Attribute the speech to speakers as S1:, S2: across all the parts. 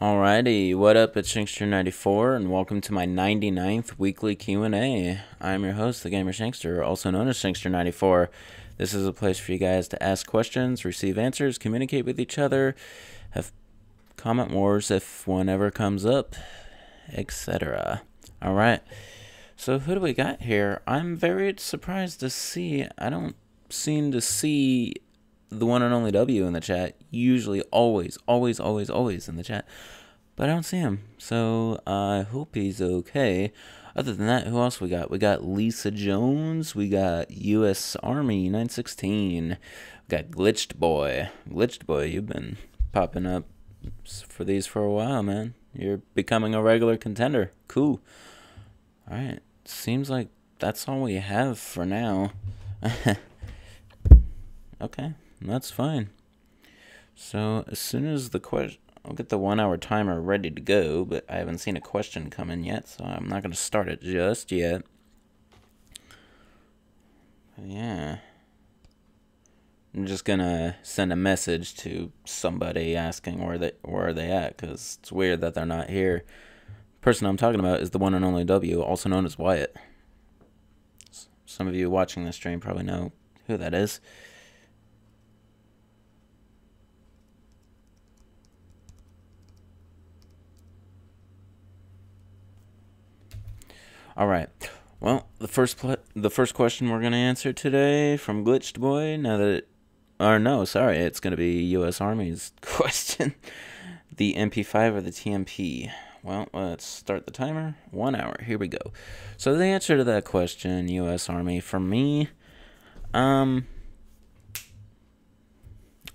S1: Alrighty, what up? It's Shankster94, and welcome to my 99th weekly Q&A. I'm your host, the Gamer Shankster, also known as Shankster94. This is a place for you guys to ask questions, receive answers, communicate with each other, have comment wars if one ever comes up, etc. Alright, so who do we got here? I'm very surprised to see, I don't seem to see the one and only W in the chat. Usually, always in the chat. But I don't see him. So I hope he's okay. Other than that, who else we got? We got Lisa Jones. We got U.S. Army 916. We got Glitched Boy. Glitched Boy, you've been popping up for these for a while, man. You're becoming a regular contender. Cool. Alright. Seems like that's all we have for now. Okay. That's fine. So, as soon as the question... I'll get the 1 hour timer ready to go, but I haven't seen a question come in yet, so I'm not going to start it just yet. But yeah. I'm just going to send a message to somebody asking where are they at, because it's weird that they're not here. The person I'm talking about is the one and only W, also known as Wyatt. Some of you watching this stream probably know who that is. All right. Well, the first question we're gonna answer today from Glitched Boy. It's gonna be U.S. Army's question. The MP5 or the TMP? Well, let's start the timer. 1 hour. Here we go. So the answer to that question, U.S. Army, for me, I'm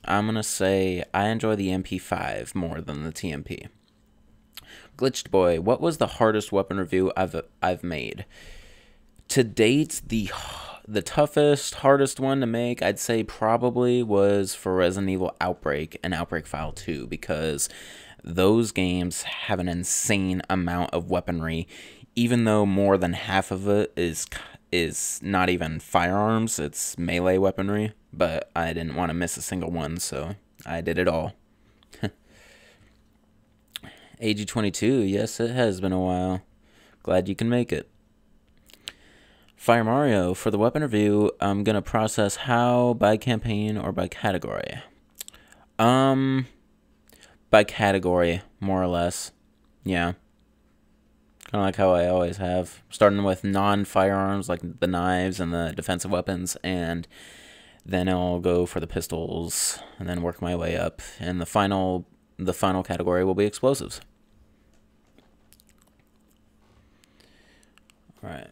S1: gonna say I enjoy the MP5 more than the TMP. Glitched Boy, what was the hardest weapon review I've made? To date, the toughest, hardest one to make, I'd say probably was for Resident Evil Outbreak and Outbreak File 2, because those games have an insane amount of weaponry, even though more than half of it is not even firearms, it's melee weaponry, but I didn't want to miss a single one, so I did it all. AG22, yes, it has been a while. Glad you can make it. Fire Mario, for the weapon review, I'm going to process how, by campaign, or by category. By category, more or less. Yeah. Kind of like how I always have. Starting with non-firearms, like the knives and the defensive weapons, and then I'll go for the pistols, and then work my way up. And the final category will be explosives. Alright.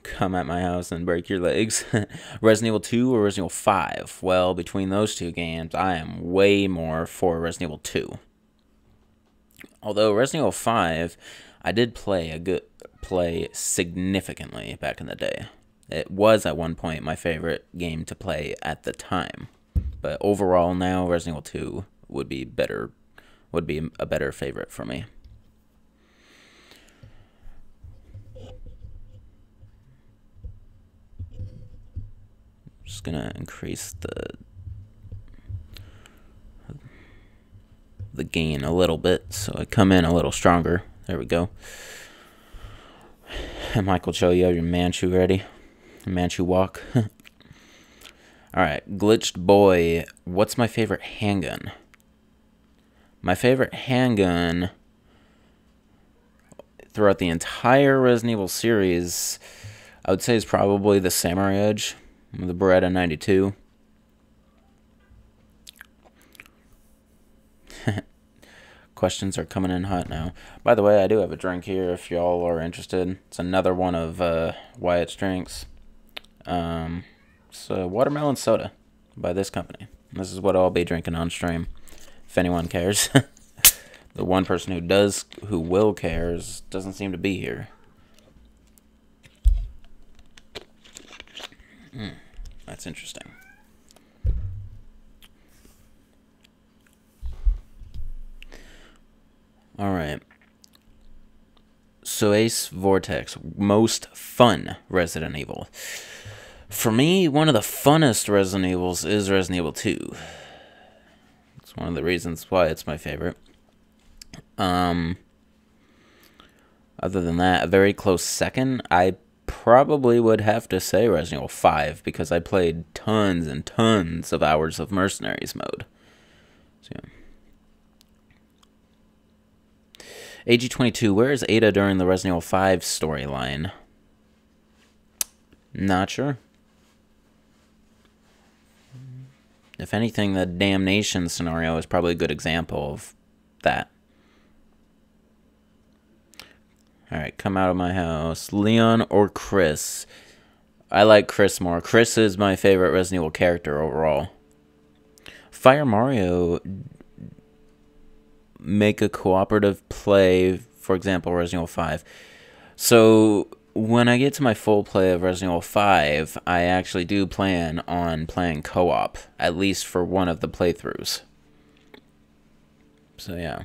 S1: Come at my house and break your legs. Resident Evil 2 or Resident Evil 5? Well, between those two games, I am way more for Resident Evil 2. Although Resident Evil 5, I did play significantly back in the day. It was at one point my favorite game to play at the time. But overall now, Resident Evil 2 would be a better favorite for me. Just gonna increase the gain a little bit so I come in a little stronger. There we go. Michael Cho, you have your Manchu ready? Manchu walk. Alright, Glitched Boy, what's my favorite handgun? My favorite handgun throughout the entire Resident Evil series, I would say, is probably the Samurai Edge, the Beretta 92. Questions are coming in hot now. By the way, I do have a drink here if y'all are interested. It's another one of Wyatt's drinks. It's watermelon soda by this company. This is what I'll be drinking on stream, if anyone cares. The one person who will cares doesn't seem to be here. That's interesting. Alright. So Ace Vortex, most fun Resident Evil. For me, one of the funnest Resident Evils is Resident Evil 2. It's It's one of the reasons why it's my favorite. Other than that, a very close second, I probably would have to say Resident Evil 5, because I played tons and tons of hours of Mercenaries mode. So, yeah. AG22, where is Ada during the Resident Evil 5 storyline? Not sure. If anything, the Damnation scenario is probably a good example of that. Alright, come out of my house. Leon or Chris? I like Chris more. Chris is my favorite Resident Evil character overall. Fire Mario make a cooperative play, for example, Resident Evil 5. So, when I get to my full play of Resident Evil 5, I actually do plan on playing co-op, at least for one of the playthroughs. So, yeah.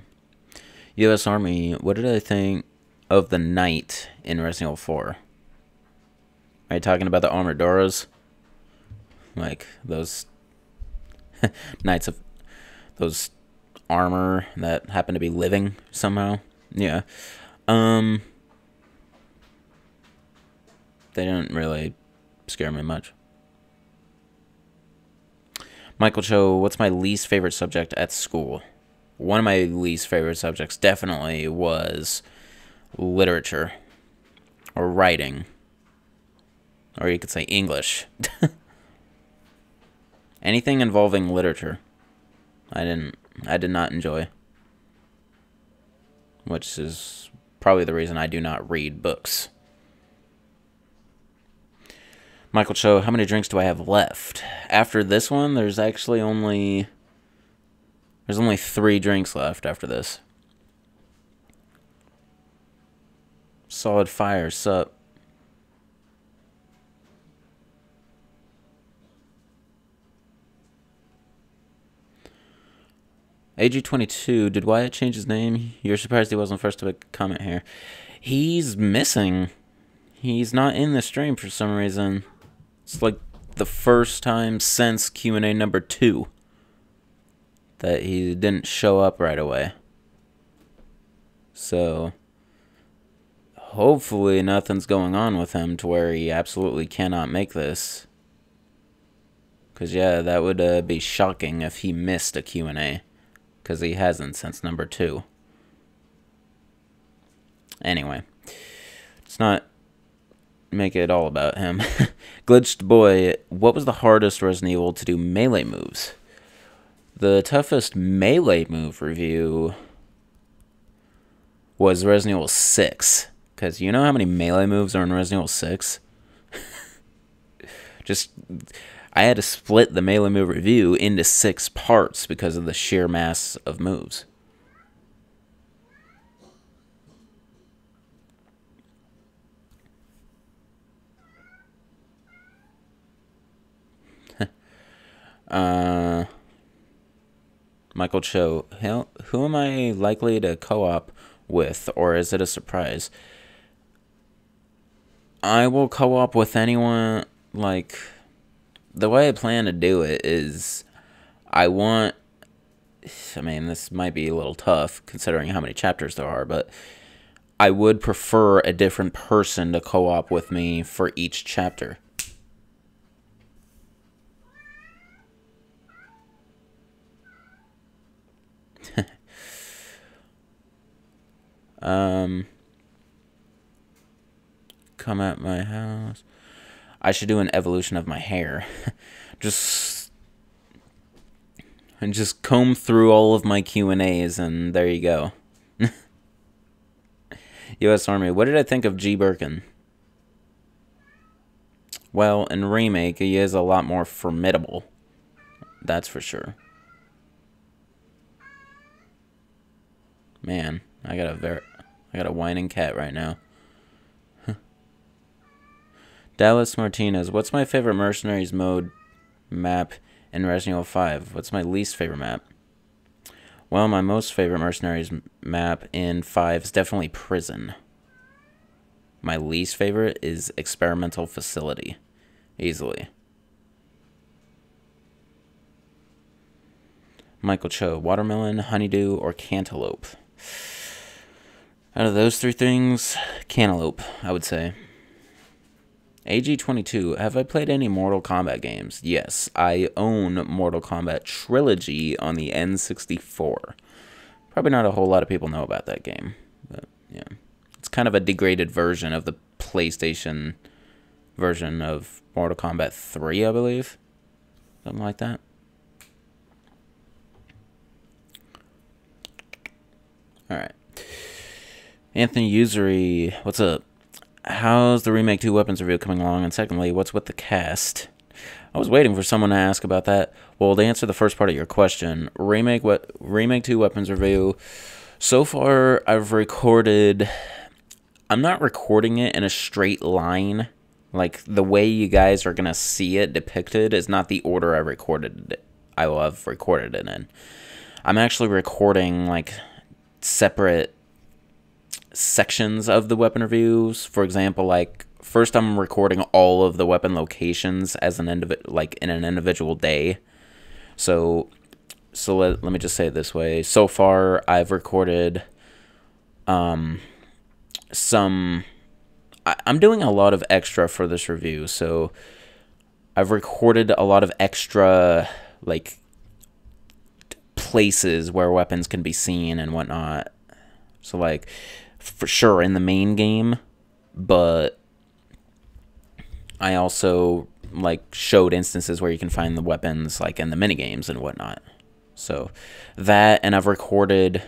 S1: U.S. Army, what did I think of the knight in Resident Evil 4? Are you talking about the Armadoras? Like, those knights of those armor that happen to be living somehow? Yeah. They didn't really scare me much. Michael Cho, what's my least favorite subject at school? One of my least favorite subjects definitely was literature. Or writing. Or you could say English. Anything involving literature, I did not enjoy. Which is probably the reason I do not read books. Michael Cho, how many drinks do I have left? After this one, there's actually only 3 drinks left after this. Solid Fire, sup? AG22, did Wyatt change his name? You're surprised he wasn't first to comment here. He's missing. He's not in the stream for some reason. It's like the first time since Q&A number 2 that he didn't show up right away. So, hopefully nothing's going on with him to where he absolutely cannot make this. Because, yeah, that would be shocking if he missed a Q&A. Because he hasn't since number 2. Anyway. It's not make it all about him. Glitched Boy, what was the hardest Resident Evil to do melee moves? The toughest melee move review was Resident Evil 6. Because you know how many melee moves are in Resident Evil 6? I had to split the melee move review into 6 parts because of the sheer mass of moves. Michael Cho, who am I likely to co-op with, or is it a surprise? I will co-op with anyone. Like, the way I plan to do it is I mean, this might be a little tough considering how many chapters there are, but I would prefer a different person to co-op with me for each chapter. Come at my house. I should do an evolution of my hair. just comb through all of my Q&As and there you go. U.S. Army, what did I think of G. Birkin? Well, in Remake, he is a lot more formidable. That's for sure. Man, I got a whining cat right now. Dallas Martinez, what's my favorite Mercenaries mode map in Resident Evil 5? What's my least favorite map? Well, my most favorite Mercenaries map in 5 is definitely Prison. My least favorite is Experimental Facility. Easily. Michael Cho, watermelon, honeydew, or cantaloupe? Out of those three things, cantaloupe, I would say. AG22, have I played any Mortal Kombat games? Yes, I own Mortal Kombat Trilogy on the N64. Probably not a whole lot of people know about that game, but yeah. It's kind of a degraded version of the PlayStation version of Mortal Kombat 3, I believe. Something like that. Alright. Anthony Usury, what's up? How's the Remake 2 weapons review coming along? And secondly, what's with the cast? I was waiting for someone to ask about that. Well, to answer the first part of your question, Remake 2 weapons review. So far, I've recorded... I'm not recording it in a straight line. Like, the way you guys are going to see it depicted is not the order I will have recorded it in. I'm actually recording, like, separate sections of the weapon reviews. For example, like, first I'm recording all of the weapon locations as in an individual day. So let me just say it this way. So far, I've recorded I'm doing a lot of extra for this review, so I've recorded a lot of extra, like, places where weapons can be seen and whatnot. So, like, for sure in the main game, but I also, like, showed instances where you can find the weapons, like, in the minigames and whatnot. So, that, and I've recorded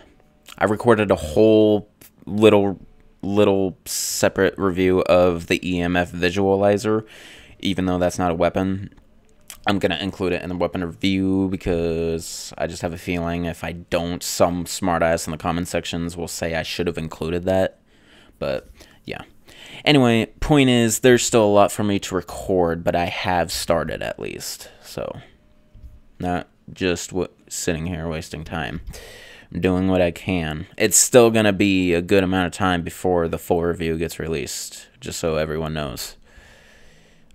S1: a whole little separate review of the EMF visualizer, even though that's not a weapon. I'm going to include it in the weapon review because I just have a feeling if I don't, some smartass in the comment sections will say I should have included that. But, yeah. Anyway, point is, there's still a lot for me to record, but I have started at least. So, not just sitting here wasting time. I'm doing what I can. It's still going to be a good amount of time before the full review gets released, just so everyone knows.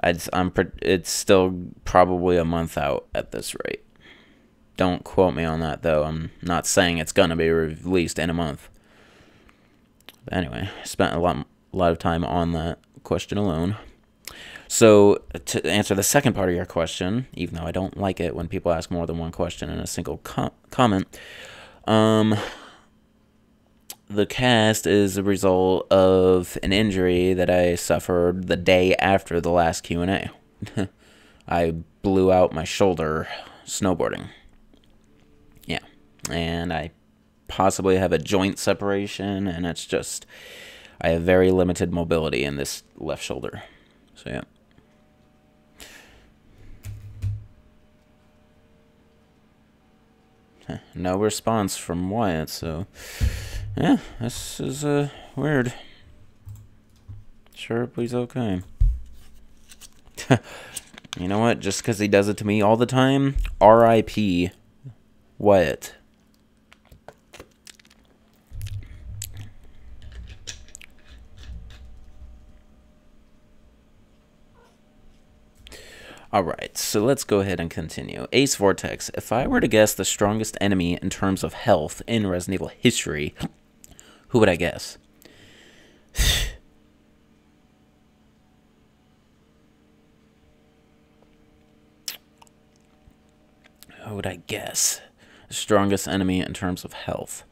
S1: It's still probably a month out at this rate. Don't quote me on that, though. I'm not saying it's going to be released in a month. But anyway, I spent a lot of time on that question alone. So, to answer the second part of your question, even though I don't like it when people ask more than one question in a single comment, the cast is a result of an injury that I suffered the day after the last Q&A. I blew out my shoulder snowboarding. Yeah. And I possibly have a joint separation, and it's just, I have very limited mobility in this left shoulder. So, yeah. No response from Wyatt, so... Yeah, this is weird. Sure, please, okay. You know what? Just because he does it to me all the time, R.I.P. Wyatt. Alright, so let's go ahead and continue. Ace Vortex. If I were to guess the strongest enemy in terms of health in Resident Evil history... Who would I guess? Who would I guess? The strongest enemy in terms of health.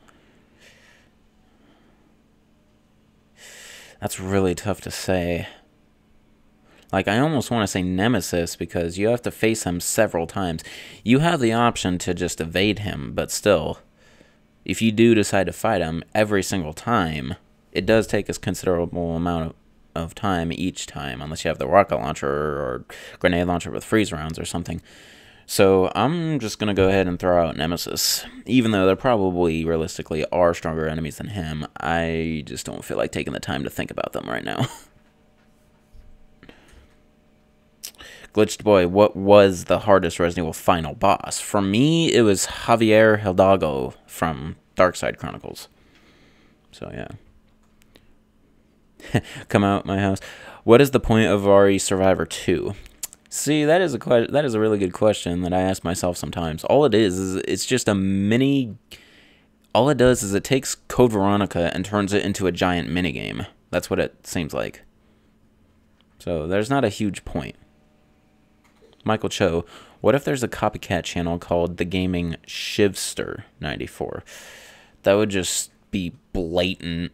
S1: That's really tough to say. Like, I almost want to say Nemesis because you have to face him several times. You have the option to just evade him, but still... If you do decide to fight him every single time, it does take a considerable amount of time each time, unless you have the rocket launcher or grenade launcher with freeze rounds or something. So I'm just going to go ahead and throw out Nemesis. Even though there probably, realistically, are stronger enemies than him, I just don't feel like taking the time to think about them right now. Glitched Boy, what was the hardest Resident Evil final boss? For me, it was Javier Hidalgo from Darkside Chronicles. So, yeah. Come out my house. What is the point of RE Survivor 2? See, that is a really good question that I ask myself sometimes. All it is it's just a mini. All it does is it takes Code Veronica and turns it into a giant minigame. That's what it seems like. So there's not a huge point. Michael Cho, what if there's a copycat channel called THEGAMERSHANKSTER 94? That would just be blatant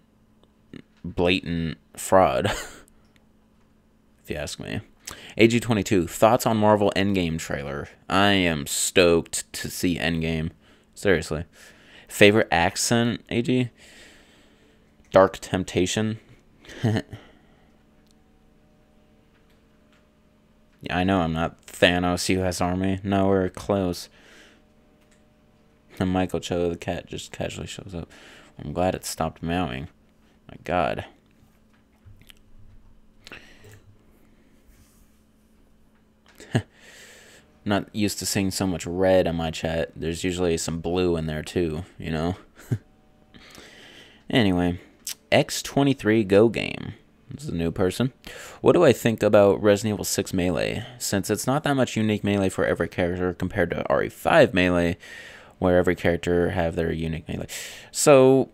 S1: fraud, if you ask me. AG22, thoughts on Marvel Endgame trailer? I am stoked to see Endgame. Seriously. Favorite accent, AG? Dark Temptation? Yeah, I know I'm not Thanos U.S. Army. Nowhere close. And Michael Cho, the cat, just casually shows up. I'm glad it stopped meowing. My God. Not used to seeing so much red on my chat. There's usually some blue in there too, you know? Anyway, X23 Go Game. This is a new person. What do I think about Resident Evil 6 Melee? Since it's not that much unique melee for every character compared to RE5 Melee, where every character have their unique melee. So,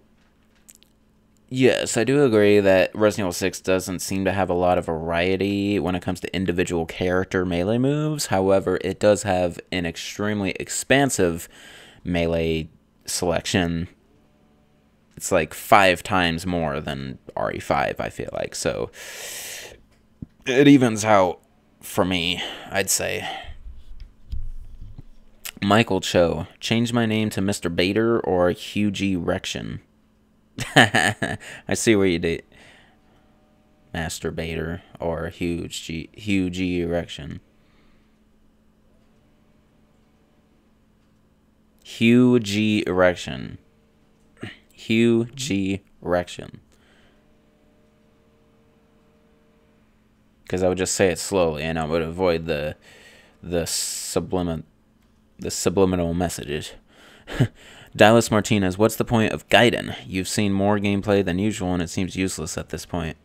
S1: yes, I do agree that Resident Evil 6 doesn't seem to have a lot of variety when it comes to individual character melee moves. However, it does have an extremely expansive melee selection. It's like 5 times more than RE5, I feel like. So, it evens out for me, I'd say. Michael Cho, change my name to Mr. Bader or Huge Erection. I see where you did. Masturbator or huge erection. Huge erection. Huge erection. Because I would just say it slowly, and I would avoid the subliminal messages. Dallas Martinez, what's the point of Gaiden? You've seen more gameplay than usual, and it seems useless at this point.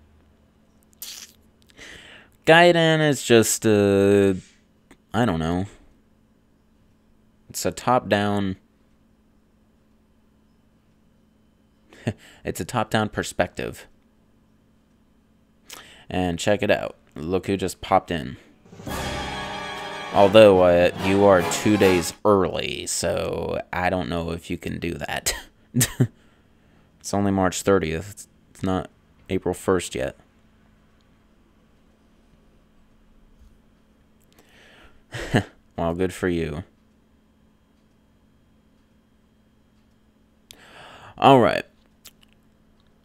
S1: Gaiden is just, I don't know. It's a top-down... it's a top-down perspective. And check it out. Look who just popped in. Although, you are 2 days early, so I don't know if you can do that. It's only March 30th. It's not April 1st yet. Well, good for you. Alright.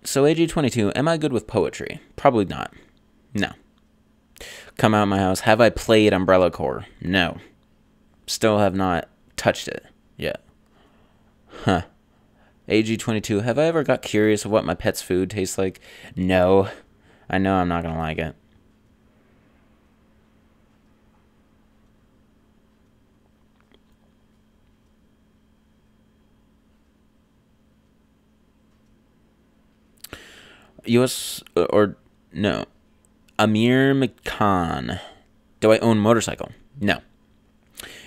S1: So, AG22, am I good with poetry? Probably not. No. Come out of my house. Have I played Umbrella Corps? No. Still have not touched it yet. Huh. AG22, have I ever got curious of what my pet's food tastes like? No. I know I'm not going to like it. U.S. or no. Amir McCann. Do I own motorcycle? No.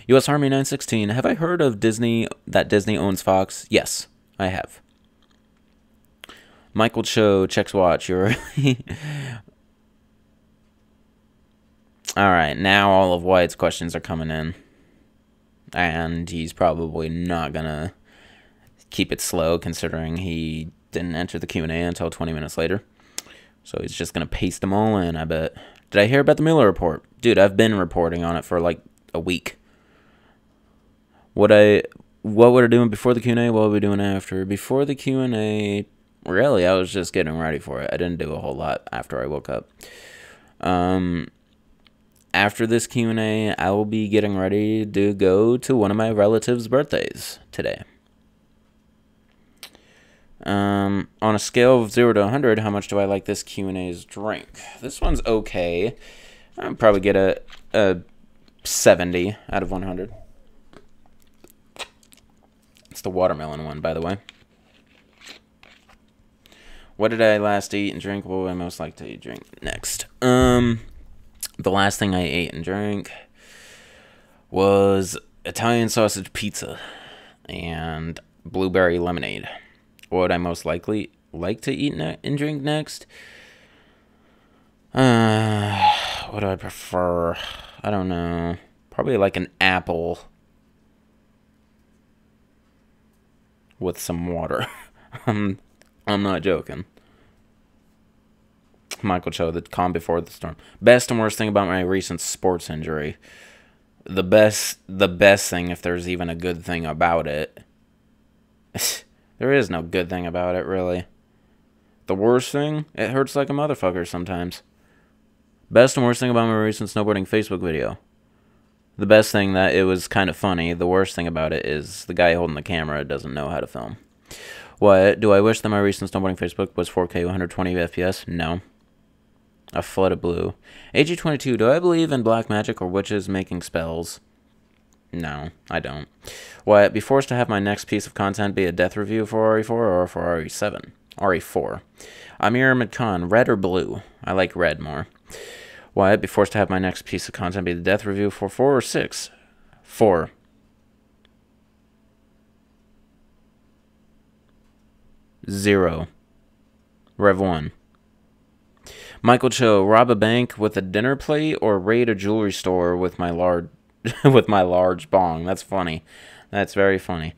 S1: U.S. Army 916. Have I heard of Disney, that Disney owns Fox? Yes, I have. Michael Cho checks watch. You're Alright, now all of Wyatt's questions are coming in. And he's probably not gonna keep it slow, considering he didn't enter the Q&A until 20 minutes later. So he's just going to paste them all in, I bet. Did I hear about the Mueller report? Dude, I've been reporting on it for like a week. What we're doing before the Q&A, what are we doing after? Before the Q&A, really, I was just getting ready for it. I didn't do a whole lot after I woke up. After this Q&A, I will be getting ready to go to one of my relatives' birthdays today. On a scale of 0 to 100, how much do I like this Q&A's drink? This one's okay. I'll probably get a 70 out of 100. It's the watermelon one, by the way. What did I last eat and drink? What would I most like to eat and drink next? The last thing I ate and drank was Italian sausage pizza and blueberry lemonade. What would I most likely like to eat and drink next? What do I prefer? I don't know. Probably like an apple with some water. I'm not joking. Michael Cho, the calm before the storm. Best and worst thing about my recent sports injury. The best thing, if there's even a good thing about it. There is no good thing about it, really. The worst thing, it hurts like a motherfucker sometimes. Best and worst thing about my recent snowboarding Facebook video. The best thing, that it was kind of funny. The worst thing about it is the guy holding the camera doesn't know how to film. What? Do I wish that my recent snowboarding Facebook was 4K 120 FPS? No. A flood of blue. AG22, do I believe in black magic or witches making spells? No, I don't. Will I be forced to have my next piece of content be a death review for RE4 or for RE7? RE4. Amir Ahmed Khan, red or blue? I like red more. Will I be forced to have my next piece of content be the death review for 4 or 6? 4. 0. Rev 1. Michael Cho, rob a bank with a dinner plate or raid a jewelry store with my large with my large bong. That's funny. That's very funny.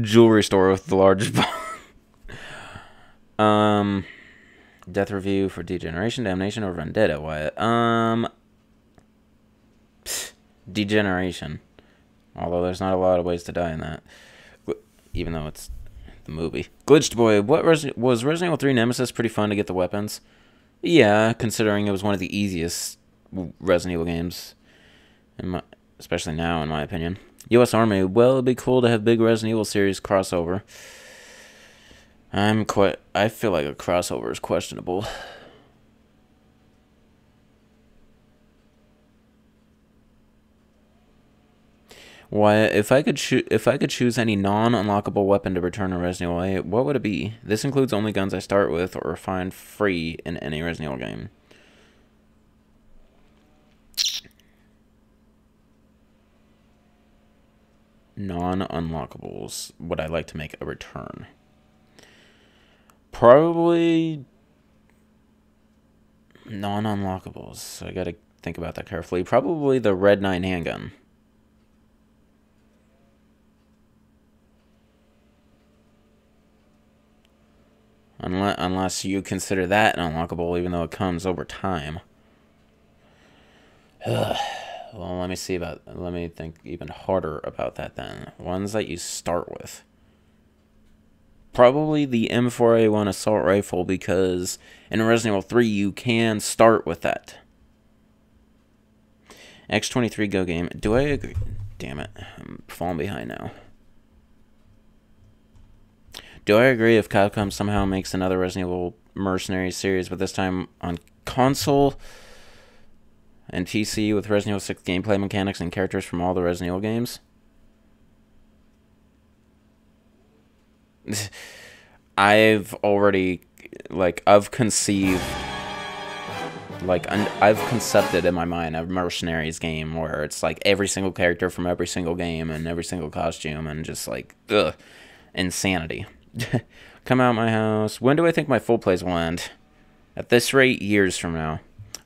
S1: Jewelry store with the large bong. Death review for Degeneration, Damnation, or Vendetta. What? Degeneration. Although there's not a lot of ways to die in that, even though it's the movie. Glitched Boy, was Resident Evil 3 Nemesis pretty fun to get the weapons? Yeah, considering it was one of the easiest Resident Evil games, especially now, in my opinion. U.S. Army, well, it'd be cool to have big Resident Evil series crossover. I feel like a crossover is questionable. Why, if I could choose any non-unlockable weapon to return to Resident Evil 8, what would it be? This includes only guns I start with or find free in any Resident Evil game. Non-unlockables. Would I like to make a return? Probably non-unlockables. I gotta think about that carefully. Probably the Red 9 handgun. Unless you consider that an unlockable, even though it comes over time. Well, let me think even harder about that then. Ones that you start with. Probably the M4A1 assault rifle, because in Resident Evil 3 you can start with that. X23 Go Game. Do I agree? Damn it. I'm falling behind now. Do I agree if Capcom somehow makes another Resident Evil Mercenaries series, but this time on console and PC with Resident Evil 6 gameplay mechanics and characters from all the Resident Evil games? I've concepted in my mind a Mercenaries game where it's like every single character from every single game and every single costume and just like, ugh, insanity. Come out my house. When do I think my full plays will end? At this rate, years from now.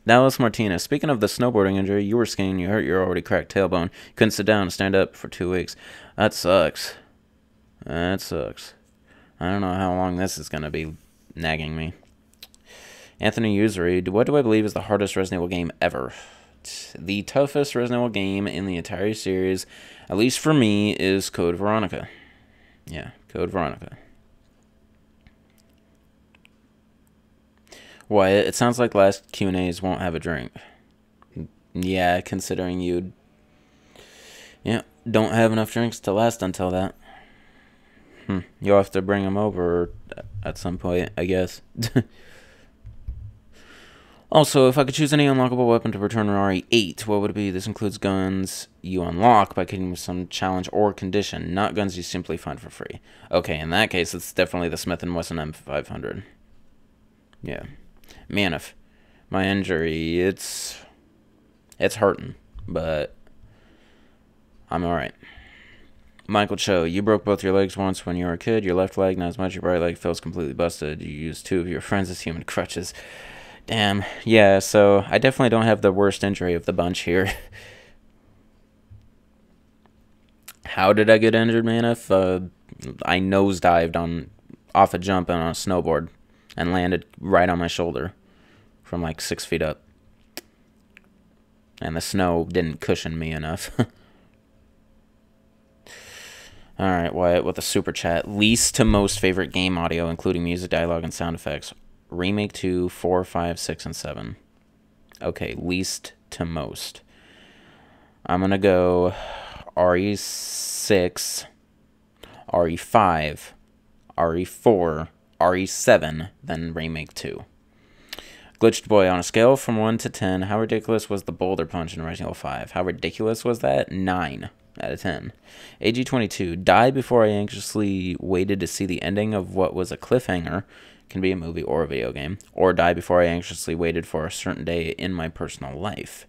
S1: Dallas Martinez. Speaking of the snowboarding injury, you were skiing, you hurt your already cracked tailbone. You couldn't sit down and stand up for 2 weeks. That sucks. That sucks. I don't know how long this is going to be nagging me. Anthony Usury. What do I believe is the hardest Resident Evil game ever? The toughest Resident Evil game in the entire series, at least for me, is Code Veronica. Yeah, Code Veronica. Wyatt, it sounds like last Q&As won't have a drink. Yeah, considering you don't have enough drinks to last until that. You'll have to bring them over at some point, I guess. Also, if I could choose any unlockable weapon to return to RE8, what would it be? This includes guns you unlock by getting some challenge or condition, not guns you simply find for free. Okay, in that case, it's definitely the Smith & Wesson M500. Yeah. Man, if my injury, it's hurting, but I'm alright. Michael Cho, you broke both your legs once when you were a kid. Your left leg, not as much. Your right leg feels completely busted. You used two of your friends as human crutches. Damn. Yeah, so I definitely don't have the worst injury of the bunch here. How did I get injured, man? If I nosedived off a jump on a snowboard and landed right on my shoulder from like 6 feet up. And the snow didn't cushion me enough. Alright, Wyatt with a super chat. Least to most favorite game audio, including music, dialogue, and sound effects. Remake 2, 4, 5, 6, and 7. Okay, least to most. I'm going to go RE6, RE5, RE4, RE7, then Remake 2. Glitched Boy, on a scale from 1 to 10, how ridiculous was the boulder punch in Resident Evil 5? How ridiculous was that? 9 out of 10. AG22, die before I anxiously waited to see the ending of what was a cliffhanger, can be a movie or a video game, or die before I anxiously waited for a certain day in my personal life.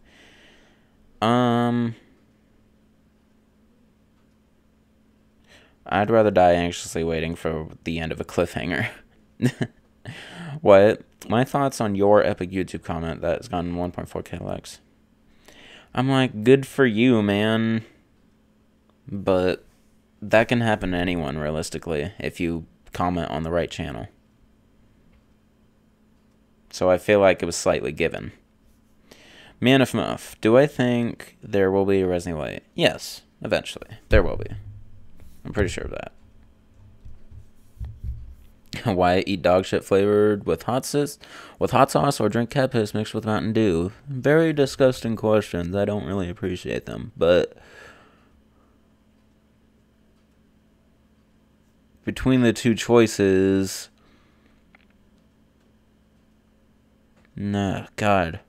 S1: I'd rather die anxiously waiting for the end of a cliffhanger. What? My thoughts on your epic YouTube comment that has gotten 1.4k likes. I'm like, good for you, man. But that can happen to anyone, realistically, if you comment on the right channel. So I feel like it was slightly given. Man of Muff, do I think there will be a Resident Evil 8? Yes, eventually. There will be. I'm pretty sure of that. Why eat dog shit flavored with hot sauce or drink cat piss mixed with Mountain Dew? Very disgusting questions. I don't really appreciate them, but between the two choices, nah, God,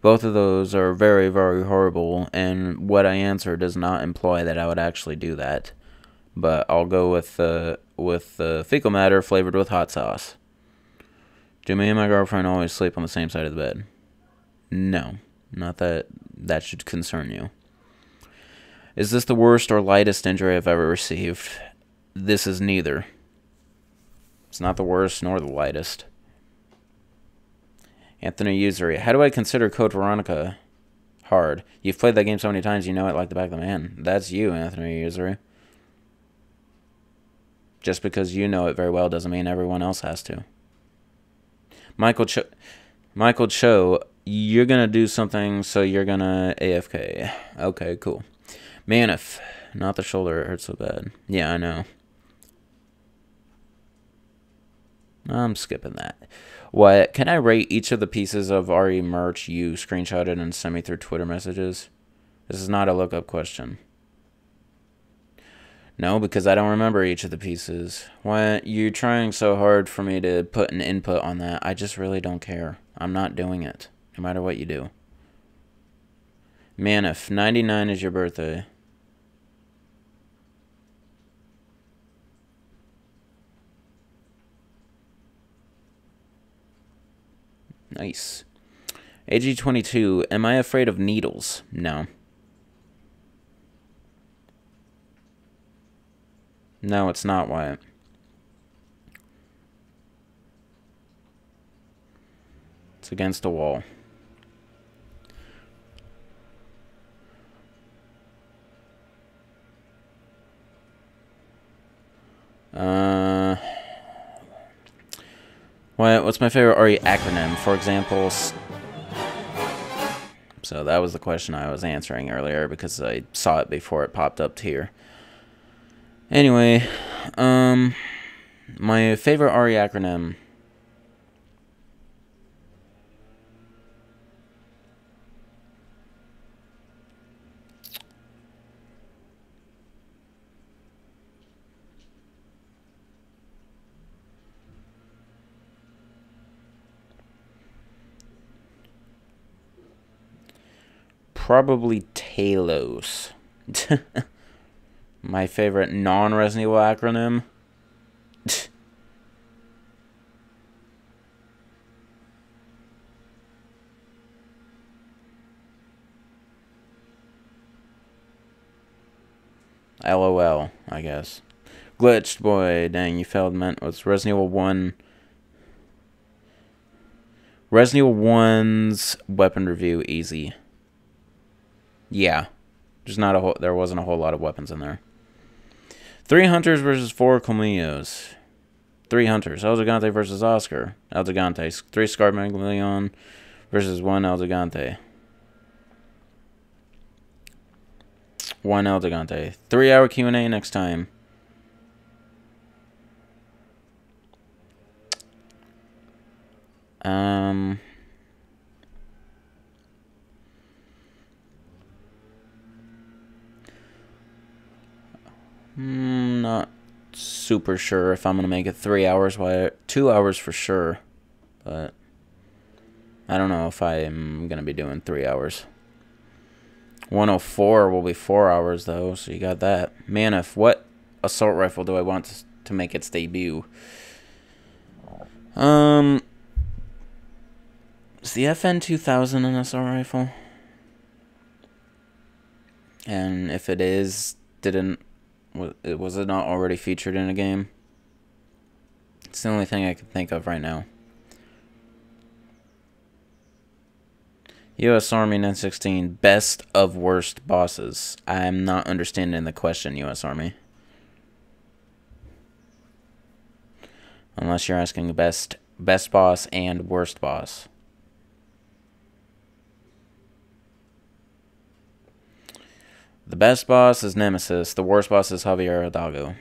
S1: both of those are very, very horrible, and what I answer does not imply that I would actually do that. But I'll go with fecal matter flavored with hot sauce. Do me and my girlfriend always sleep on the same side of the bed? No, not that that should concern you. Is this the worst or lightest injury I've ever received? This is neither. It's not the worst nor the lightest. Anthony Usury, how do I consider Code Veronica hard? You've played that game so many times, you know it like the back of the hand. That's you, Anthony Usury. Just because you know it very well doesn't mean everyone else has to. Michael Cho, you're going to do something, so you're going to AFK. Okay, cool. Manif, not the shoulder, it hurts so bad. Yeah, I know. I'm skipping that. What? Can I rate each of the pieces of RE merch you screenshotted and sent me through Twitter messages? This is not a lookup question. No, because I don't remember each of the pieces. Why, you're trying so hard for me to put an input on that. I just really don't care. I'm not doing it, no matter what you do. Man, if 99 is your birthday. Nice. AG22, am I afraid of needles? No. No, it's not, Wyatt. It's against a wall. What's my favorite RE acronym? For example, so that was the question I was answering earlier because I saw it before it popped up here. Anyway, my favorite RE acronym. Probably Talos. My favorite non-Resident Evil acronym. LOL, I guess. Glitched boy, dang, you failed. Meant was Resident Evil 1. Resident Evil 1's weapon review easy. Yeah, there wasn't a whole lot of weapons in there. 3 hunters versus 4 Camillos. 3 hunters. El Gigante versus Oscar. El Gigante. 3 Scarred Megalon versus 1 El Gigante. 1 El Gigante. 3-hour Q&A next time. Not super sure if I'm gonna make it 3 hours. 2 hours for sure, but I don't know if I'm gonna be doing 3 hours. 104 will be 4 hours though, so you got that. Man, what assault rifle do I want to make its debut? Is the FN 2000 an assault rifle? And if it is, was it not already featured in a game? It's the only thing I can think of right now. U.S. Army 916, best of worst bosses. I'm not understanding the question, U.S. Army. Unless you're asking best boss and worst boss. The best boss is Nemesis. The worst boss is Javier Hidalgo.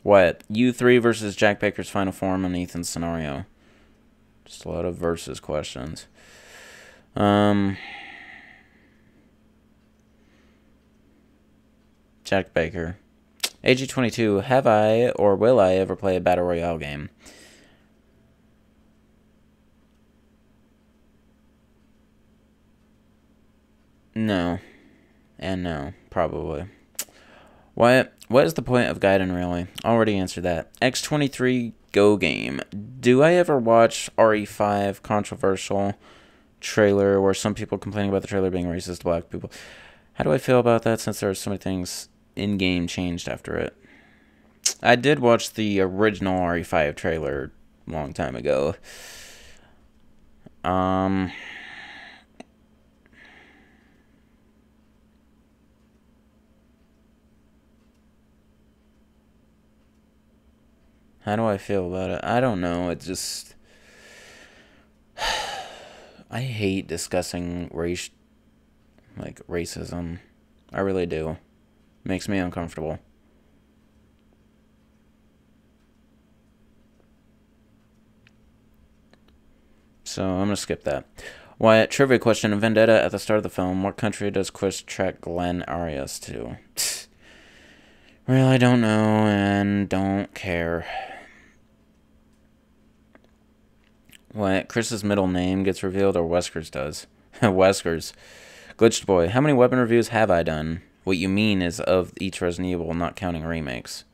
S1: What? U3 versus Jack Baker's final form in Ethan's scenario. Just a lot of versus questions. Jack Baker. AG22, have I or will I ever play a Battle Royale game? No. And no, probably. What is the point of Gaiden, really? Already answered that. X23 Go Game. Do I ever watch RE5 controversial trailer where some people complaining about the trailer being racist to black people? How do I feel about that since there are so many things in-game changed after it? I did watch the original RE5 trailer a long time ago. How do I feel about it? I don't know. It just... I hate discussing racism. I really do. It makes me uncomfortable. So I'm going to skip that. Wyatt, trivia question. In Vendetta, at the start of the film, what country does Chris track Glenn Arias to? Really don't know and don't care. What? Chris's middle name gets revealed, or Wesker's does? Wesker's. Glitched boy. How many weapon reviews have I done? What you mean is of each Resident Evil, not counting remakes.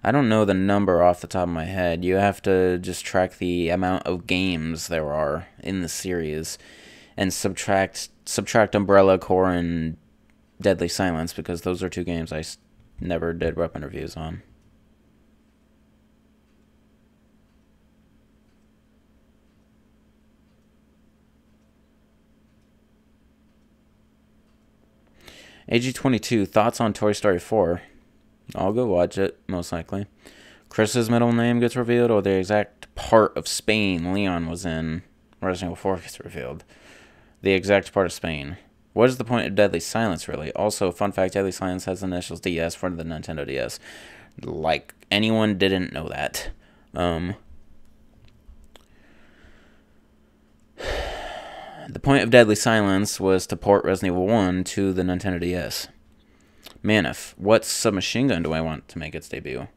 S1: I don't know the number off the top of my head. You have to just track the amount of games there are in the series and subtract Umbrella Corps and Deadly Silence, because those are 2 games I never did weapon reviews on. AG22, thoughts on Toy Story 4? I'll go watch it, most likely. Chris's middle name gets revealed, or the exact part of Spain Leon was in Resident Evil 4 gets revealed. The exact part of Spain. What is the point of Deadly Silence, really? Also, fun fact, Deadly Silence has the initials DS for the Nintendo DS. Like, anyone didn't know that. The point of Deadly Silence was to port Resident Evil 1 to the Nintendo DS. Manif, what submachine gun do I want to make its debut?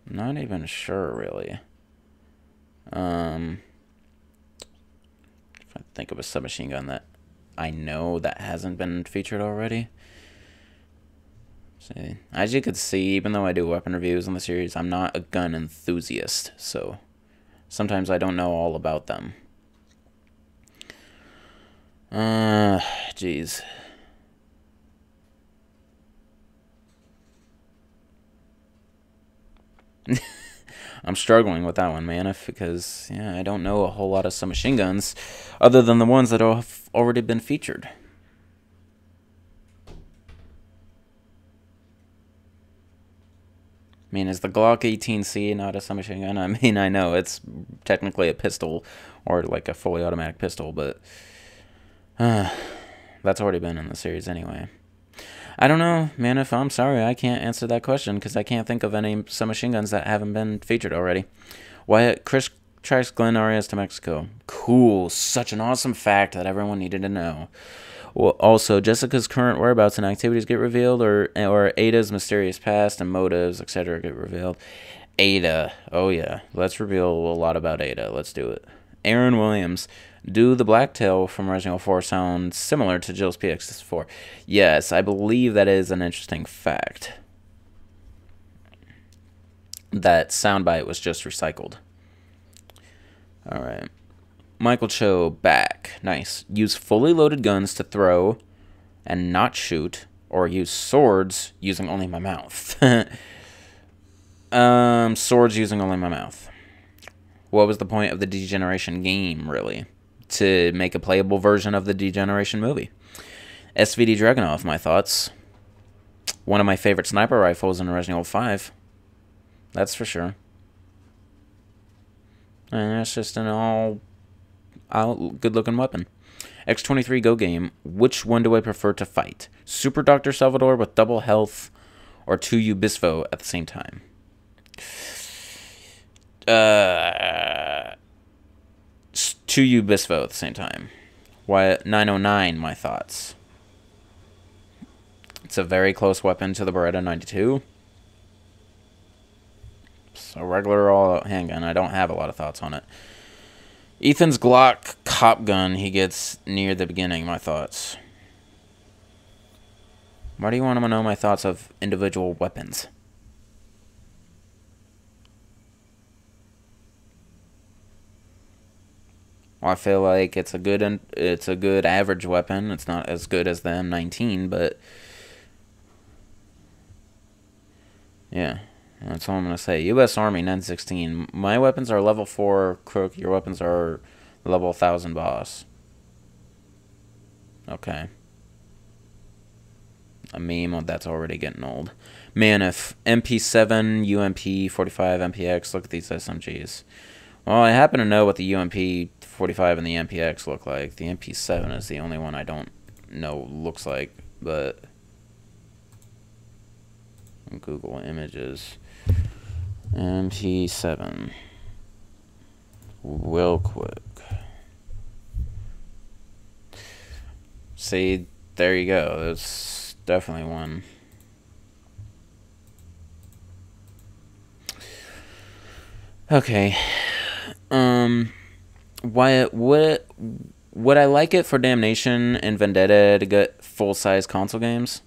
S1: Not even sure, really. If I think of a submachine gun that I know that hasn't been featured already. See, as you could see, even though I do weapon reviews on the series, I'm not a gun enthusiast, so sometimes I don't know all about them. Jeez. I'm struggling with that one, man, because, yeah, I don't know a whole lot of submachine guns other than the ones that have already been featured. I mean, is the Glock 18C not a submachine gun? I mean, I know it's technically a pistol or like a fully automatic pistol, but that's already been in the series anyway. I don't know, man. If I'm sorry, I can't answer that question because I can't think of any submachine guns that haven't been featured already. Wyatt, Chris tracks Glen Arias to Mexico. Cool. Such an awesome fact that everyone needed to know. Well, also, Jessica's current whereabouts and activities get revealed, or Ada's mysterious past and motives, etc. get revealed. Ada. Oh, yeah. Let's reveal a lot about Ada. Let's do it. Aaron Williams. Do the Blacktail from Resident Evil 4 sound similar to Jill's PX4? Yes, I believe that is an interesting fact. That soundbite was just recycled. Alright. Michael Cho, back. Nice. Use fully loaded guns to throw and not shoot, or use swords using only my mouth. Swords using only my mouth. What was the point of the Degeneration game, really? To make a playable version of the Degeneration movie. SVD Dragunov, my thoughts. One of my favorite sniper rifles in Resident Evil 5. That's for sure. And that's just an all good-looking weapon. X23 Go Game. Which one do I prefer to fight? Super Dr. Salvador with double health, or 2U Bisfo at the same time? 2U Bisfo at the same time. Why 909, my thoughts. It's a very close weapon to the Beretta 92. So regular all-out handgun. I don't have a lot of thoughts on it. Ethan's Glock cop gun he gets near the beginning, my thoughts. Why do you want to know my thoughts of individual weapons? Well, I feel like it's a good average weapon. It's not as good as the M19, but yeah, that's all I'm gonna say. U.S. Army 916. My weapons are level 4 Crook. Your weapons are level 1000 Boss. Okay. A meme that's already getting old. Man, if MP7, UMP 45, MPX. Look at these SMGs. Well, I happen to know what the UMP 45 and the MPX look like. The MP7 is the only one I don't know looks like, but Google Images. MP7. Real quick. See, there you go. That's definitely one. Okay. Why would I like it for Damnation and Vendetta to get full-size console games?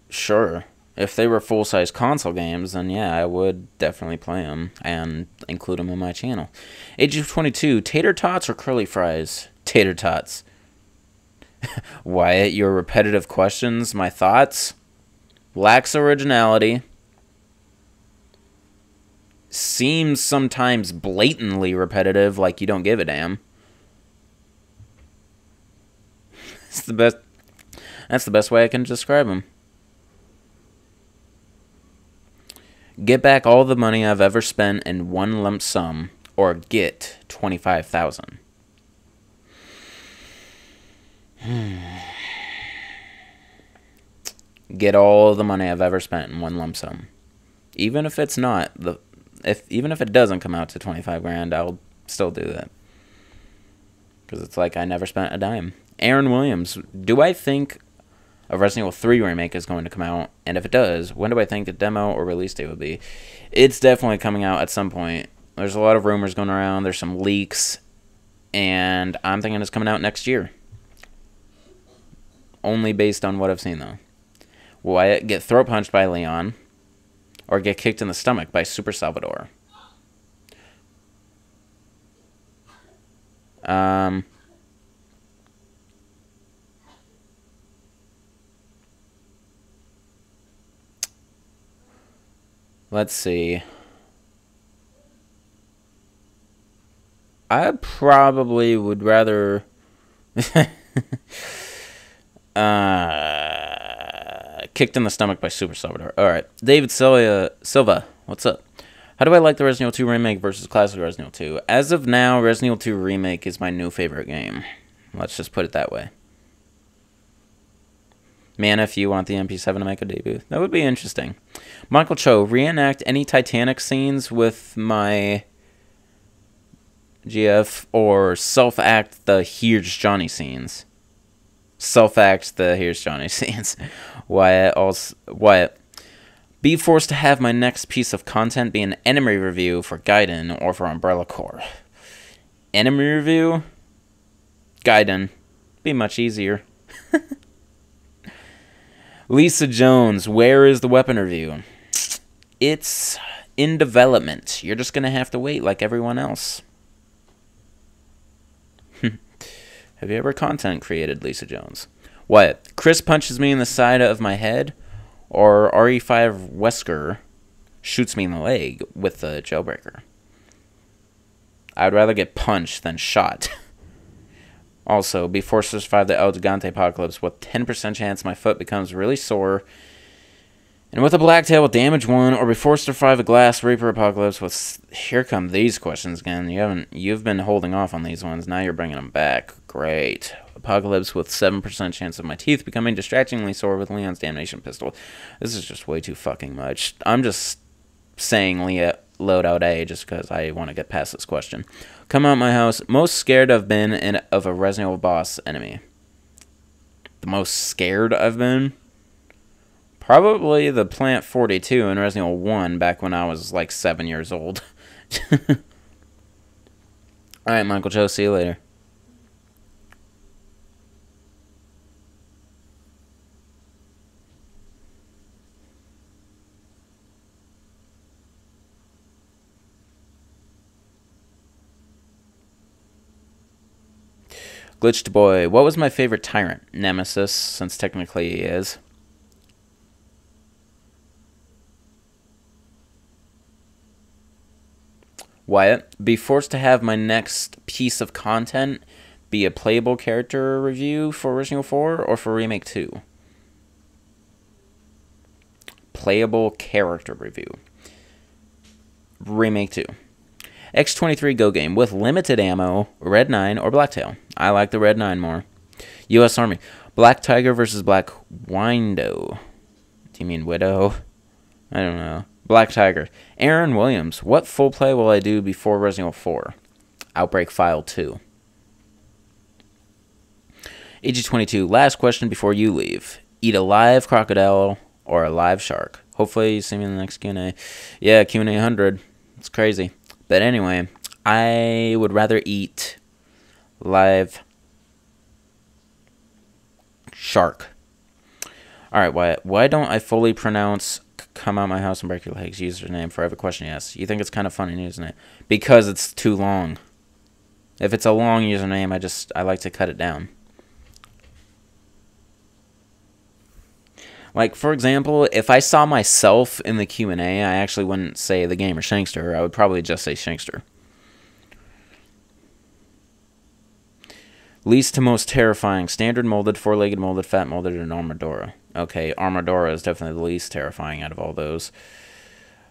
S1: Sure. If they were full-size console games, then yeah, I would definitely play them and include them in my channel. Age of 22, tater tots or curly fries? Tater tots. Wyatt, your repetitive questions, my thoughts. Lacks originality. Seems sometimes blatantly repetitive, like you don't give a damn. It's the best. That's the best way I can describe them. Get back all the money I've ever spent in one lump sum, or get 25,000. Get all the money I've ever spent in one lump sum. Even if it's not even if it doesn't come out to 25 grand, I'll still do that. Because it's like I never spent a dime. Aaron Williams, do I think a Resident Evil 3 remake is going to come out? And if it does, when do I think the demo or release date would be? It's definitely coming out at some point. There's a lot of rumors going around. There's some leaks. And I'm thinking it's coming out next year. Only based on what I've seen, though. Will I get throat punched by Leon? or get kicked in the stomach by Super Salvador? Let's see. I probably would rather kicked in the stomach by Super Salvador. Alright. David Silva, what's up? How do I like the Resident Evil 2 Remake versus classic Resident Evil 2? As of now, Resident Evil 2 Remake is my new favorite game. Let's just put it that way. Man, if you want the MP7 to make a debut, that would be interesting. Michael Cho, reenact any Titanic scenes with my GF, or self-act the Here's Johnny scenes. Self-act the Here's Johnny scenes. Wyatt. Be forced to have my next piece of content be an enemy review for Gaiden or for Umbrella Corps. Enemy review? Gaiden. Be much easier. Lisa Jones, where is the weapon review? It's in development. You're just going to have to wait like everyone else. Have you ever content created, Lisa Jones? What? Chris punches me in the side of my head, or RE5 Wesker shoots me in the leg with the jailbreaker? I'd rather get punched than shot. Also, be forced to survive the El Gigante apocalypse with 10% chance my foot becomes really sore, and with a blacktail with damage 1, or be forced to survive a Glass Reaper apocalypse with... Here come these questions again. You've been holding off on these ones. Now you're bringing them back. Great. Apocalypse with 7% chance of my teeth becoming distractingly sore with Leon's damnation pistol. This is just way too fucking much. I'm just saying loadout A just because I want to get past this question. Come out my house. Most scared I've been of a Resident Evil boss enemy. The most scared I've been? Probably the Plant 42 in Resident Evil 1 back when I was like 7 years old. Alright, Michael Joe, see you later. Glitched Boy, what was my favorite tyrant? Nemesis, since technically he is. Wyatt, be forced to have my next piece of content be a playable character review for Resident Evil 4 or for Remake 2? Playable character review. Remake 2. X23 Go Game with limited ammo, Red 9 or Blacktail. I like the Red 9 more. U.S. Army. Black Tiger versus Black Windo. Do you mean Widow? I don't know. Black Tiger. Aaron Williams. What full play will I do before Resident Evil 4? Outbreak File 2. AG22. Last question before you leave. Eat a live crocodile or a live shark? Hopefully you see me in the next Q&A. Yeah, Q&A 100. It's crazy. But anyway, I would rather eat live shark. Alright, why don't I fully pronounce come out my house and break your legs username for every question you ask? You think it's kind of funny, isn't it? Because it's too long. If it's a long username, I like to cut it down. Like, for example, if I saw myself in the Q&A, I actually wouldn't say THEGAMERSHANKSTER. I would probably just say Shankster. Least to most terrifying. Standard molded, four-legged molded, fat molded, and Armadora. Okay, Armadora is definitely the least terrifying out of all those.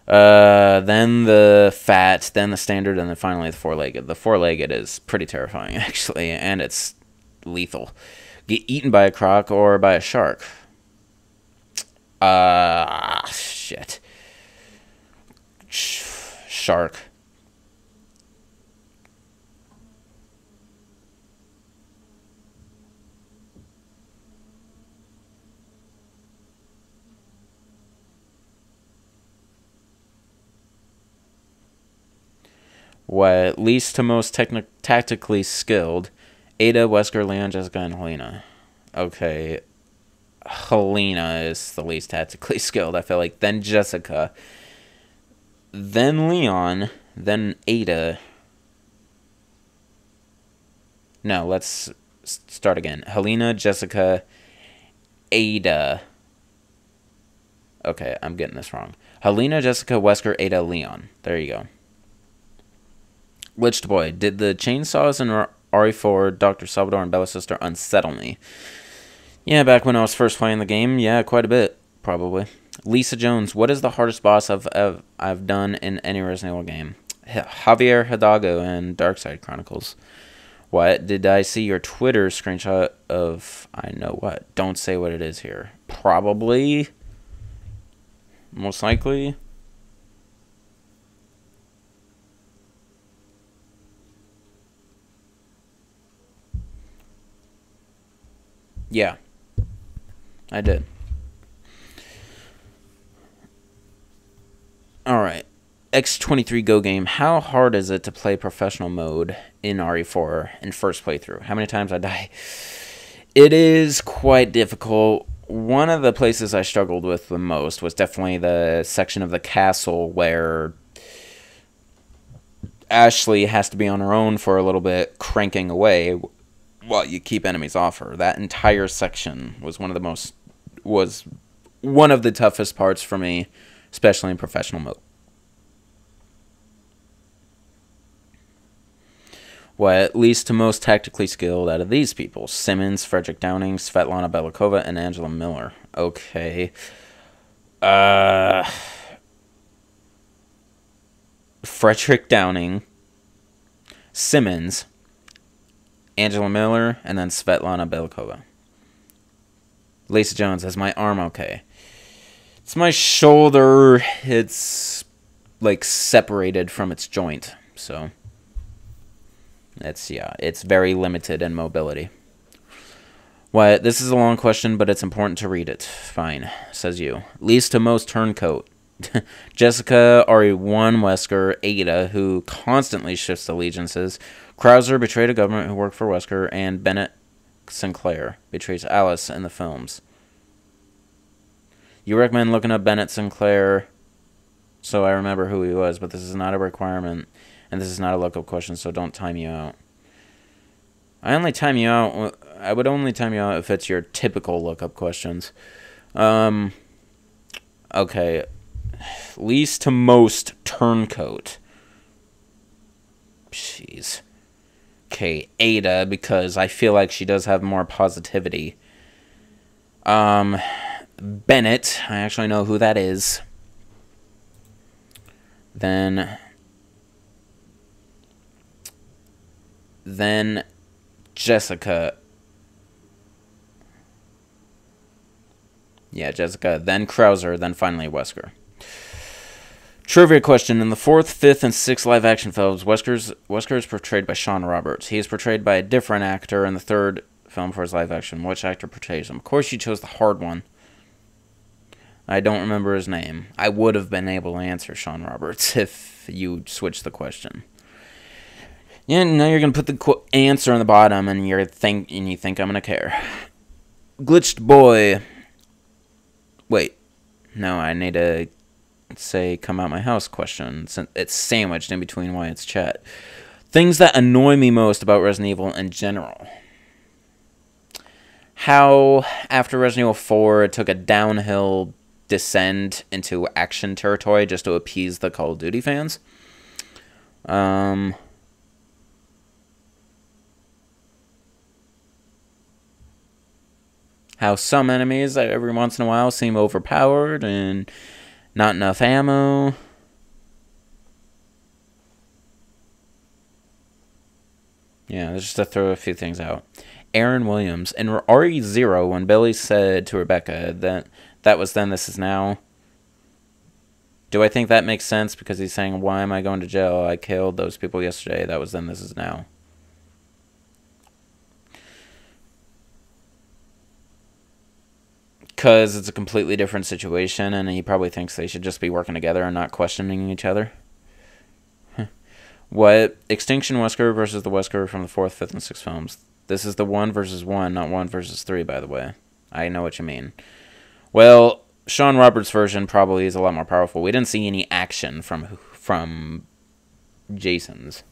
S1: Then the fat, then the standard, and then finally the four-legged. The four-legged is pretty terrifying, actually, and it's lethal. Get eaten by a croc or by a shark. Shit. Shark. What least to most tactically skilled? Ada, Wesker, Leon, Jessica, and Helena. Okay. Helena is the least tactically skilled, I feel like. Then Jessica. then Leon, then Ada. No, let's start again. Helena, Jessica, Ada. Okay, I'm getting this wrong. Helena, Jessica, Wesker, Ada, Leon. There you go. Glitched Boy. Did the chainsaws in RE4, Dr. Salvador, and Bella's sister unsettle me? Yeah, back when I was first playing the game, yeah, quite a bit, probably. Lisa Jones. What is the hardest boss I've done in any Resident Evil game? Javier Hidalgo in Darkside Chronicles. What? Did I see your Twitter screenshot of... I know what. Don't say what it is here. Probably. Most likely. Yeah. I did. Alright. X23 Go Game. How hard is it to play professional mode in RE4 in first playthrough? How many times I die? It is quite difficult. One of the places I struggled with the most was definitely the section of the castle where Ashley has to be on her own for a little bit, cranking away while you keep enemies off her. That entire section was one of the toughest parts for me, especially in professional mode. What at least to most tactically skilled out of these people? Simmons, Frederick Downing, Svetlana Belikova, and Angela Miller. Okay. Frederick Downing, Simmons, Angela Miller, and then Svetlana Belikova. Lisa Jones, is my arm okay? It's my shoulder. It's like separated from its joint, so it's very limited in mobility. What? This is a long question, but it's important to read it. Fine, says you. Least to most turncoat. Jessica, RE1, Wesker, Ada, who constantly shifts allegiances. Krauser betrayed a government who worked for Wesker, and Bennett Sinclair betrays Alice in the films. You recommend looking up Bennett Sinclair so I remember who he was, but this is not a requirement, and this is not a lookup question, so don't time you out. I would only time you out if it's your typical lookup questions. Okay. Least to most turncoat. Jeez. Okay, Ada, because I feel like she does have more positivity. Bennett, I actually know who that is. Then Jessica. Yeah, Jessica, then Krauser, then finally Wesker. Trivia question. In the 4th, 5th, and 6th live-action films, Wesker is portrayed by Sean Roberts. He is portrayed by a different actor in the 3rd film for his live-action. Which actor portrays him? Of course you chose the hard one. I don't remember his name. I would have been able to answer Sean Roberts if you switched the question. Yeah, now you're going to put the answer on the bottom, and you think I'm going to care. Glitched Boy. Wait. No, I need to say come out my house question. It's sandwiched in between Wyatt's chat. Things that annoy me most about Resident Evil in general. How, after Resident Evil 4, it took a downhill descend into action territory just to appease the Call of Duty fans. How some enemies every once in a while seem overpowered and not enough ammo. Yeah, just to throw a few things out. Aaron Williams. In RE0, when Billy said to Rebecca that was then, this is now. Do I think that makes sense? Because he's saying, why am I going to jail? I killed those people yesterday. That was then, this is now. Because it's a completely different situation, and he probably thinks they should just be working together and not questioning each other. What? Extinction Wesker versus the Wesker from the 4th, 5th, and 6th films. This is the 1 versus 1, not 1 versus 3, by the way. I know what you mean. Well, Sean Roberts' version probably is a lot more powerful. We didn't see any action from Jason's.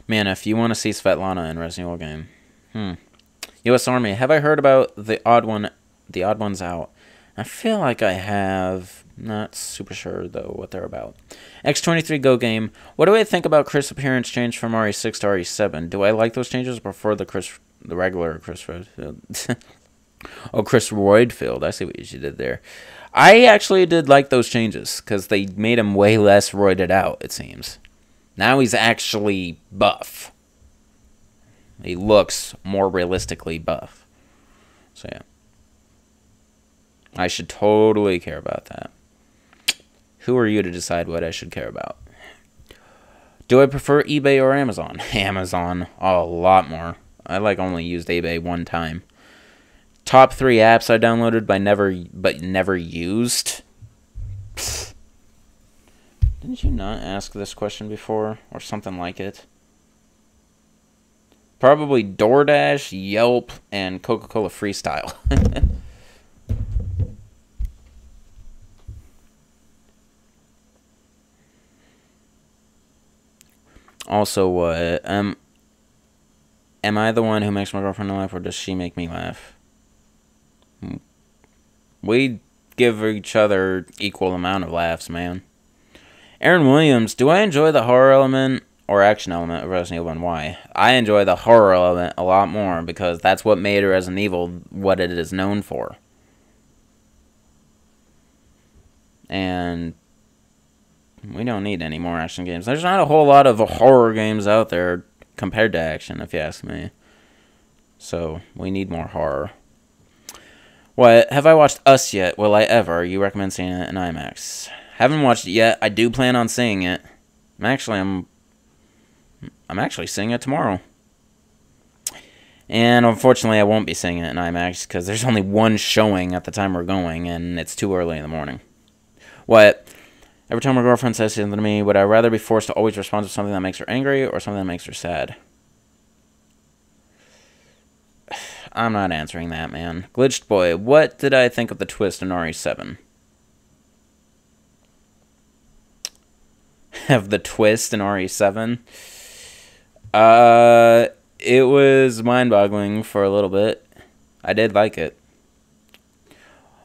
S1: Man, if you want to see Svetlana in Resident Evil game. U.S. Army. Have I heard about the odd ones out? I feel like I have. Not super sure, though, what they're about. X23 Go Game. What do I think about Chris' appearance change from RE6 to RE7? Do I like those changes or prefer the regular Chris Redfield? Oh, Chris Roydfield. I see what you did there. I actually did like those changes, because they made him way less roided out, it seems. Now he's actually buff. He looks more realistically buff. So, yeah. I should totally care about that. Who are you to decide what I should care about? Do I prefer eBay or Amazon? Amazon. A lot more. I only used eBay one time. Top 3 apps I downloaded but never used. Pfft. Didn't you not ask this question before? Or something like it? Probably DoorDash, Yelp, and Coca-Cola Freestyle. Also, what? Am I the one who makes my girlfriend laugh, or does she make me laugh? We give each other equal amount of laughs, man. Aaron Williams, do I enjoy the horror element or action element of Resident Evil, and why? I enjoy the horror element a lot more, because that's what made Resident Evil what it is known for. And we don't need any more action games. There's not a whole lot of horror games out there compared to action, if you ask me. So, we need more horror. What? Have I watched Us yet? Will I ever? You recommend seeing it in IMAX? Haven't watched it yet. I do plan on seeing it. I'm actually seeing it tomorrow. And unfortunately, I won't be seeing it in IMAX because there's only one showing at the time we're going, and it's too early in the morning. What? Every time my girlfriend says something to me, would I rather be forced to always respond to something that makes her angry or something that makes her sad? I'm not answering that, man. Glitched Boy, what did I think of the twist in RE7? Of the twist in RE7? It was mind-boggling for a little bit. I did like it.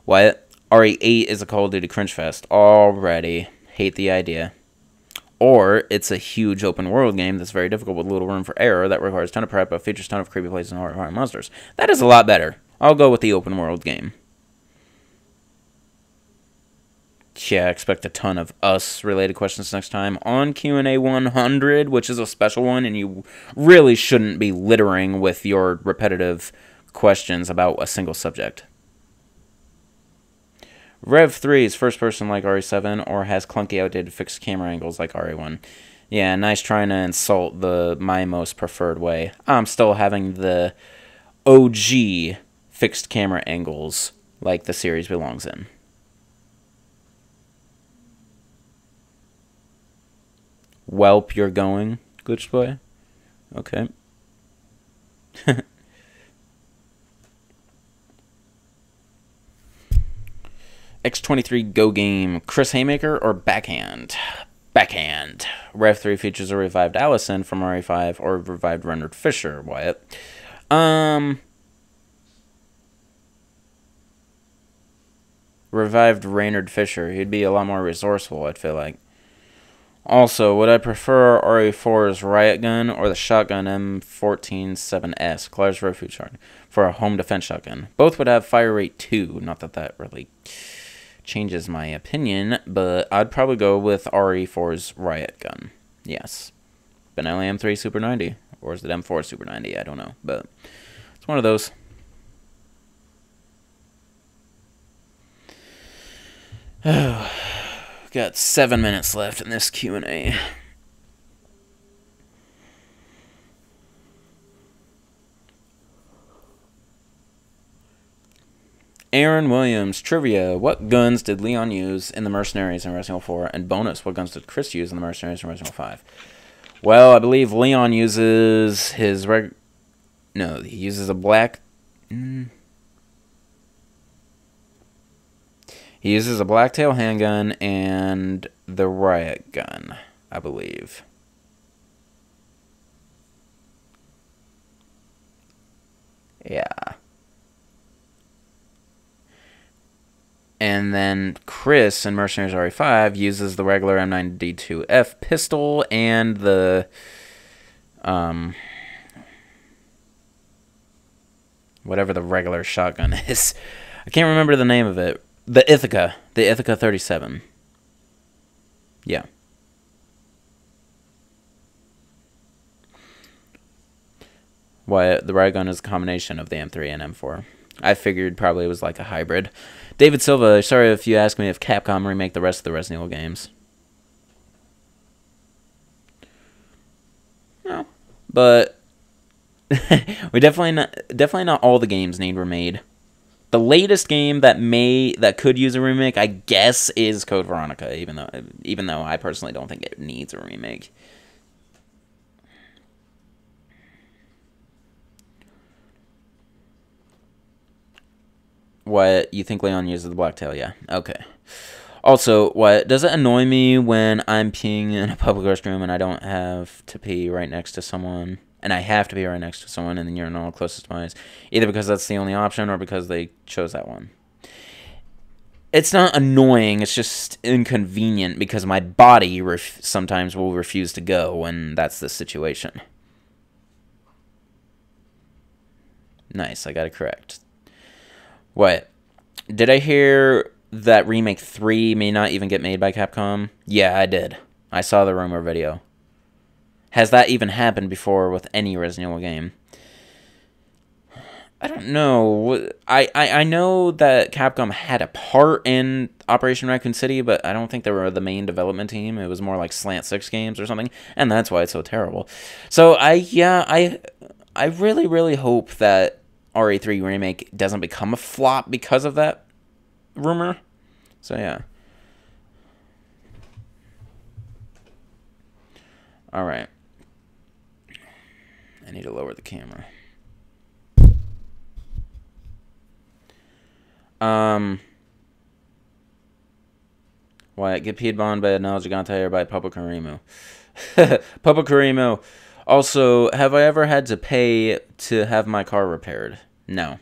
S1: What? RE8 is a Call of Duty cringe fest. Already. Hate the idea. Or it's a huge open world game that's very difficult with little room for error, that requires a ton of prep, but features a ton of creepy places and horrifying monsters. That is a lot better. I'll go with the open world game. Yeah, expect a ton of Us-related questions next time on Q&A 100, which is a special one, and you really shouldn't be littering with your repetitive questions about a single subject. Rev 3 is first person like RE7 or has clunky outdated fixed camera angles like RE1. Yeah, nice trying to insult my most preferred way. I'm still having the OG fixed camera angles like the series belongs in. Welp, you're going, Glitch Boy? Okay. X23 Go Game, Chris Haymaker or Backhand? Backhand. Rev 3 features a revived Allison from RE5 or revived Rendered Fisher, Wyatt. Revived Reynard Fisher. He'd be a lot more resourceful, I'd feel like. Also, would I prefer RE4's riot gun or the shotgun M147S, Claire's Refuge shotgun, for a home defense shotgun? Both would have fire rate 2. Not that that really changes my opinion, but I'd probably go with RE4's riot gun. Yes. Benelli M3 Super 90. Or is it M4 Super 90? I don't know, but it's one of those. Oh. Got 7 minutes left in this Q&A. Aaron Williams, trivia. What guns did Leon use in the Mercenaries in Resident Evil 4? And bonus, what guns did Chris use in the Mercenaries in Resident Evil 5? Well, I believe Leon uses his No, he uses a black... He uses a blacktail handgun and the riot gun, I believe. Yeah. And then Chris in Mercenaries RE5 uses the regular M9D2F pistol and the whatever the regular shotgun is. I can't remember the name of it. The Ithaca 37. Yeah. Why the riot gun is a combination of the M3 and M4. I figured probably it was like a hybrid. David Silva, sorry if you ask me if Capcom remake the rest of the Resident Evil games. No. But we definitely not all the games need remade. The latest game that could use a remake, I guess, is Code Veronica, even though I personally don't think it needs a remake. What, you think Leon uses the blacktail? Yeah. Okay. Also, what, does it annoy me when I'm peeing in a public restroom and I don't have to pee right next to someone, and I have to pee right next to someone in the urinal closest to my eyes, either because that's the only option or because they chose that one? It's not annoying, it's just inconvenient because my body sometimes will refuse to go when that's the situation. Nice, I got it correct. What? Did I hear that Remake 3 may not even get made by Capcom? Yeah, I did. I saw the rumor video. Has that even happened before with any Resident Evil game? I don't know. I know that Capcom had a part in Operation Raccoon City, but I don't think they were the main development team. It was more like Slant 6 games or something, and that's why it's so terrible. So, I really, really hope that RE3 Remake doesn't become a flop because of that rumor. So, yeah. Alright. I need to lower the camera. Why, get peed on by Nal Gigante or by Papa Karimu? Papa Karimu. Also, have I ever had to pay to have my car repaired? No.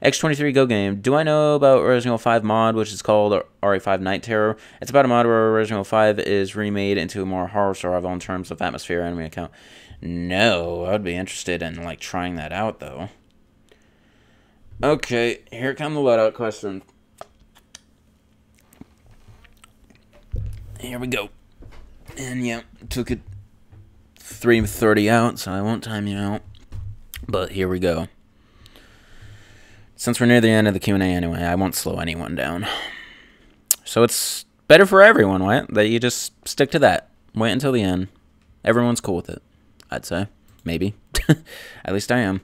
S1: X23 Go Game. Do I know about Resident Evil 5 mod, which is called RE5 Night Terror? It's about a mod where Resident Evil 5 is remade into a more horror survival in terms of atmosphere and enemy account. No, I would be interested in, like, trying that out, though. Okay, here come the loadout question. Here we go. And, yeah, took it 3:30 out, so I won't time you out. But here we go. Since we're near the end of the Q&A anyway, I won't slow anyone down. So it's better for everyone, right? That you just stick to that. Wait until the end. Everyone's cool with it, I'd say. Maybe. At least I am.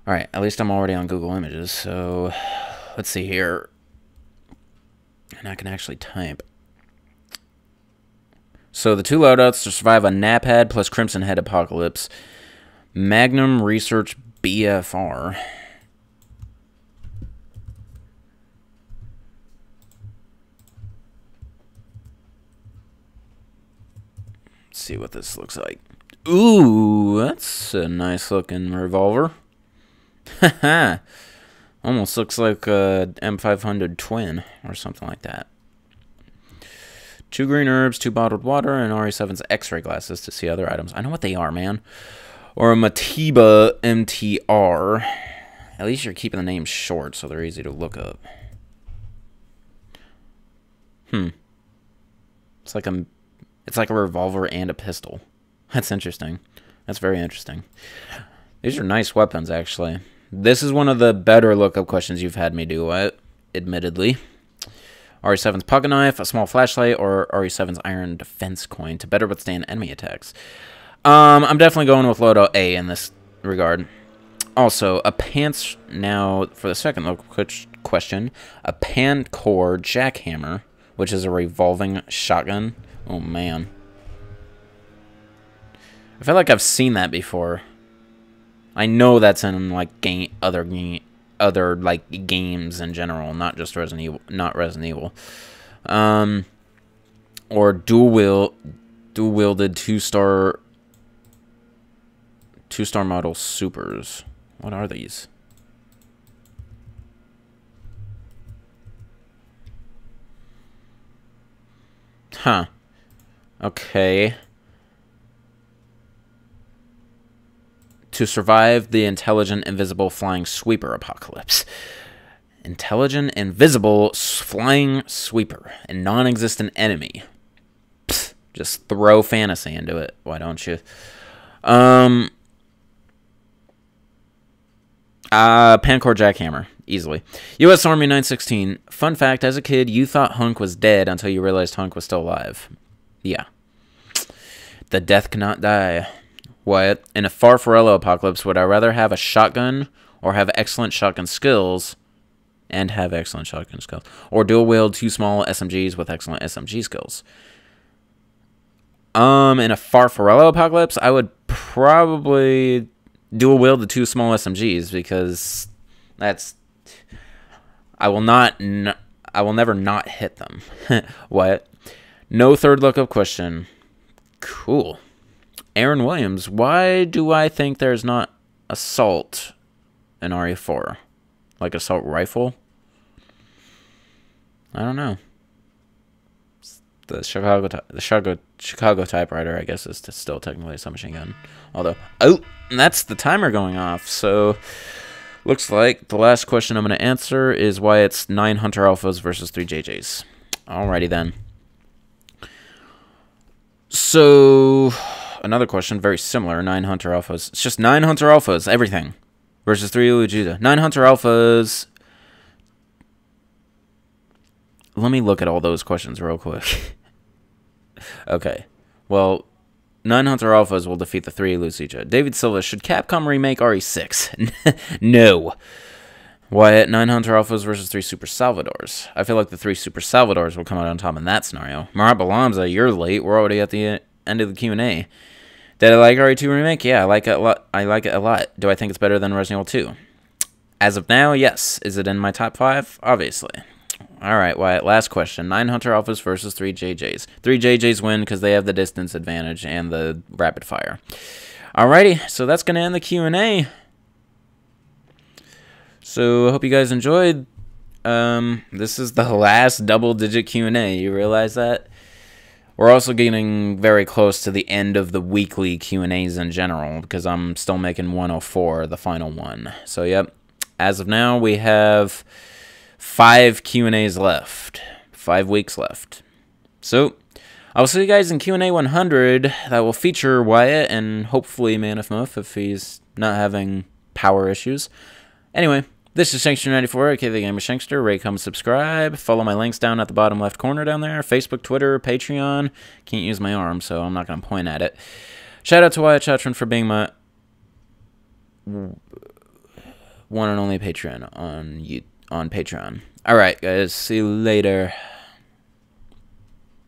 S1: Alright, at least I'm already on Google Images, so let's see here. And I can actually type. So the two loadouts to survive a Napad plus Crimson Head Apocalypse. Magnum Research BFR. Let's see what this looks like. Ooh, that's a nice looking revolver. Haha. Almost looks like a M500 twin or something like that. 2 green herbs, 2 bottled water, and RE7's X-ray glasses to see other items. I know what they are, man. Or a Matiba MTR. At least you're keeping the names short, so they're easy to look up. It's like a revolver and a pistol. That's interesting. That's very interesting. These are nice weapons, actually. This is one of the better lookup questions you've had me do, admittedly. RE7's pocket knife, a small flashlight, or RE7's iron defense coin to better withstand enemy attacks. I'm definitely going with loadout A in this regard. Also, now for the second local question, a Pancor jackhammer, which is a revolving shotgun. Oh man, I feel like I've seen that before. I know that's in like other like games in general, not just Resident Evil, or dual-wielded two-star model supers. What are these? Huh. Okay. To survive the intelligent, invisible flying sweeper apocalypse. Intelligent, invisible flying sweeper. A non-existent enemy. Pfft, just throw fantasy into it. Why don't you? Pancor jackhammer. Easily. U.S. Army 916. Fun fact, as a kid, you thought Hunk was dead until you realized Hunk was still alive. Yeah. The death cannot die. What? In a Farfarello apocalypse, would I rather have a shotgun or have excellent shotgun skills and have excellent shotgun skills? Or dual wield 2 small SMGs with excellent SMG skills? In a Farfarello apocalypse, I would probably dual wield the 2 small SMGs because that's... I will never not hit them. What? No third lookup question. Cool. Aaron Williams, why do I think there's not assault in RE4? Like assault rifle? I don't know. The Chicago typewriter, I guess, is still technically a submachine gun. Although, oh, that's the timer going off. So, looks like the last question I'm going to answer is why it's 9 Hunter Alphas versus 3 JJs. Alrighty then. So... another question, very similar. 9 Hunter Alphas. It's just 9 Hunter Alphas, everything. Versus 3 Lujita. 9 Hunter Alphas. Let me look at all those questions real quick. Okay. Well, 9 Hunter Alphas will defeat the 3 Lucija. David Silva, should Capcom remake RE6? No. Wyatt, 9 Hunter Alphas versus 3 Super Salvadors. I feel like the 3 Super Salvadors will come out on top in that scenario. Marat Balamza, you're late. We're already at the end of the Q&A. Did I like RE2 Remake? Yeah, I like it a lot. Do I think it's better than Resident Evil 2? As of now, yes. Is it in my top 5? Obviously. Alright, Wyatt, last question. 9 Hunter Alphas versus 3 JJs. 3 JJs win because they have the distance advantage and the rapid fire. Alrighty, so that's going to end the Q&A. So, I hope you guys enjoyed. This is the last double-digit Q&A. You realize that? We're also getting very close to the end of the weekly Q&As in general, because I'm still making 104, the final one. So, yep, as of now, we have 5 Q&As left. 5 weeks left. So, I'll see you guys in Q&A 100. That will feature Wyatt and hopefully Man of Muff if he's not having power issues. Anyway, this is Shankster94, aka TheGamersHankster. Rate, comment, subscribe. Follow my links down at the bottom left corner down there. Facebook, Twitter, Patreon. Can't use my arm, so I'm not going to point at it. Shout out to Wyatt Chatron for being my one and only Patreon on Patreon. Alright, guys. See you later.